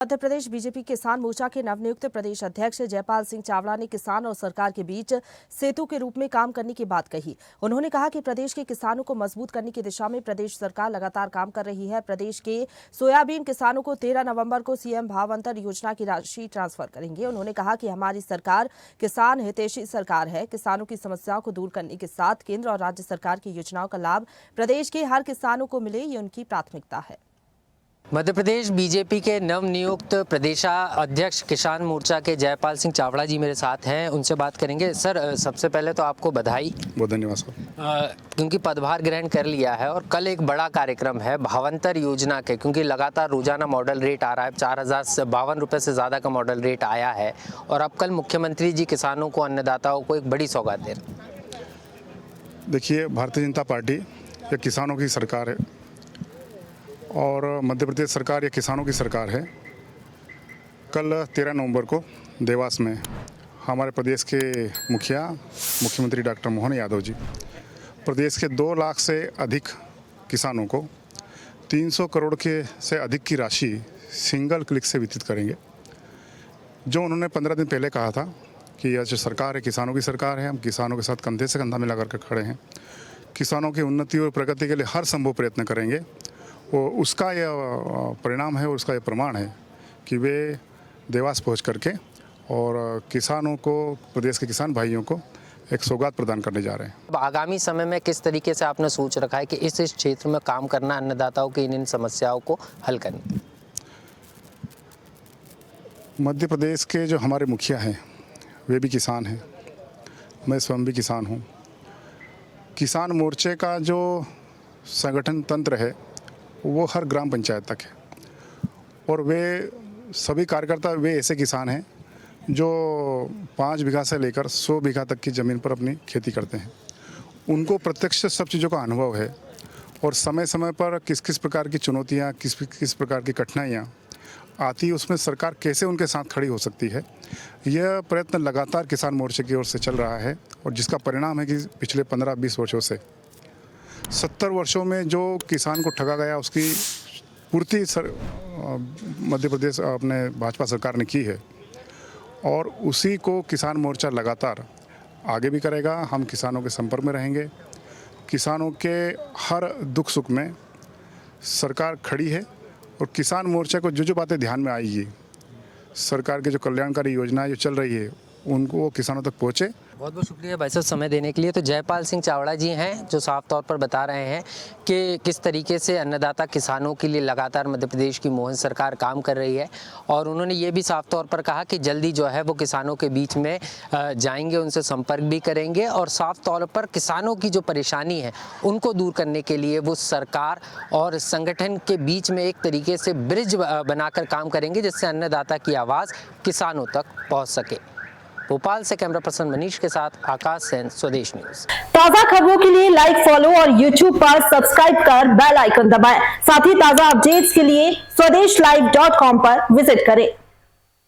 Madhya Pradesh BJP किसान मोर्चा के नवनियुक्त प्रदेश अध्यक्ष जयपाल सिंह चावड़ा ने किसान और सरकार के बीच सेतु के रूप में काम करने की बात कही। उन्होंने कहा कि प्रदेश के किसानों को मजबूत करने की दिशा में प्रदेश सरकार लगातार काम कर रही है। प्रदेश के सोयाबीन किसानों को 13 नवंबर को सीएम भाव अंतर योजना की राशि ट्रांसफर करेंगे। उन्होंने कहा कि हमारी सरकार किसान हितैषी सरकार है। किसानों की समस्याओं को दूर करने के साथ केंद्र और राज्य सरकार की योजनाओं का लाभ प्रदेश के हर किसानों को मिले, ये उनकी प्राथमिकता है। मध्य प्रदेश बीजेपी के नवनियुक्त प्रदेशाध्यक्ष किसान मोर्चा के जयपाल सिंह चावड़ा जी मेरे साथ हैं, उनसे बात करेंगे। सर, सबसे पहले तो आपको बधाई। बहुत धन्यवाद सर। क्योंकि पदभार ग्रहण कर लिया है और कल एक बड़ा कार्यक्रम है भावांतर योजना के, क्योंकि लगातार रोजाना मॉडल रेट आ रहा है, 4052 रुपये से ज़्यादा का मॉडल रेट आया है और अब कल मुख्यमंत्री जी किसानों को, अन्नदाताओं को एक बड़ी सौगात दे रहे हैं। देखिए, भारतीय जनता पार्टी ये किसानों की सरकार है और मध्य प्रदेश सरकार ये किसानों की सरकार है। कल 13 नवंबर को देवास में हमारे प्रदेश के मुख्यमंत्री डॉक्टर मोहन यादव जी प्रदेश के 2 लाख से अधिक किसानों को 300 करोड़ के से अधिक की राशि सिंगल क्लिक से वितरित करेंगे। जो उन्होंने 15 दिन पहले कहा था कि यह जो सरकार है किसानों की सरकार है, हम किसानों के साथ कंधे से कंधा मिला कर खड़े हैं, किसानों की उन्नति और प्रगति के लिए हर संभव प्रयत्न करेंगे। वो उसका यह परिणाम है और उसका यह प्रमाण है कि वे देवास पहुंच करके और किसानों को, प्रदेश के किसान भाइयों को एक सौगात प्रदान करने जा रहे हैं। अब आगामी समय में किस तरीके से आपने सोच रखा है कि इस क्षेत्र में काम करना, अन्नदाताओं की इन समस्याओं को हल करना? मध्य प्रदेश के जो हमारे मुखिया हैं वे भी किसान हैं, मैं स्वयं भी किसान हूँ। किसान मोर्चे का जो संगठन तंत्र है वो हर ग्राम पंचायत तक है और वे सभी कार्यकर्ता वे ऐसे किसान हैं जो 5 बीघा से लेकर 100 बीघा तक की ज़मीन पर अपनी खेती करते हैं। उनको प्रत्यक्ष सब चीज़ों का अनुभव है और समय समय पर किस किस प्रकार की चुनौतियाँ, किस प्रकार की कठिनाइयाँ आती है, उसमें सरकार कैसे उनके साथ खड़ी हो सकती है। यह प्रयत्न लगातार किसान मोर्चे की ओर से चल रहा है और जिसका परिणाम है कि पिछले 15-20 वर्षों से 70 वर्षों में जो किसान को ठगा गया उसकी पूर्ति मध्य प्रदेश अपने भाजपा सरकार ने की है और उसी को किसान मोर्चा लगातार आगे भी करेगा। हम किसानों के संपर्क में रहेंगे। किसानों के हर दुख सुख में सरकार खड़ी है और किसान मोर्चा को जो बातें ध्यान में आएगी, सरकार के जो कल्याणकारी योजनाएं जो चल रही है उनको किसानों तक पहुँचे। बहुत बहुत शुक्रिया भाई साहब समय देने के लिए। तो जयपाल सिंह चावड़ा जी हैं जो साफ तौर पर बता रहे हैं कि किस तरीके से अन्नदाता किसानों के लिए लगातार मध्य प्रदेश की मोहन सरकार काम कर रही है और उन्होंने ये भी साफ तौर पर कहा कि जल्दी जो है वो किसानों के बीच में जाएंगे, उनसे संपर्क भी करेंगे और साफ तौर पर किसानों की जो परेशानी है उनको दूर करने के लिए वो सरकार और संगठन के बीच में एक तरीके से ब्रिज बनाकर काम करेंगे जिससे अन्नदाता की आवाज़ किसानों तक पहुँच सके। भोपाल से कैमरा पर्सन मनीष के साथ आकाश सेन, स्वदेश न्यूज। ताजा खबरों के लिए लाइक, फॉलो और YouTube पर सब्सक्राइब कर बेल आइकन दबाएं। साथ ही ताजा अपडेट्स के लिए स्वदेशलाइव.com पर विजिट करें।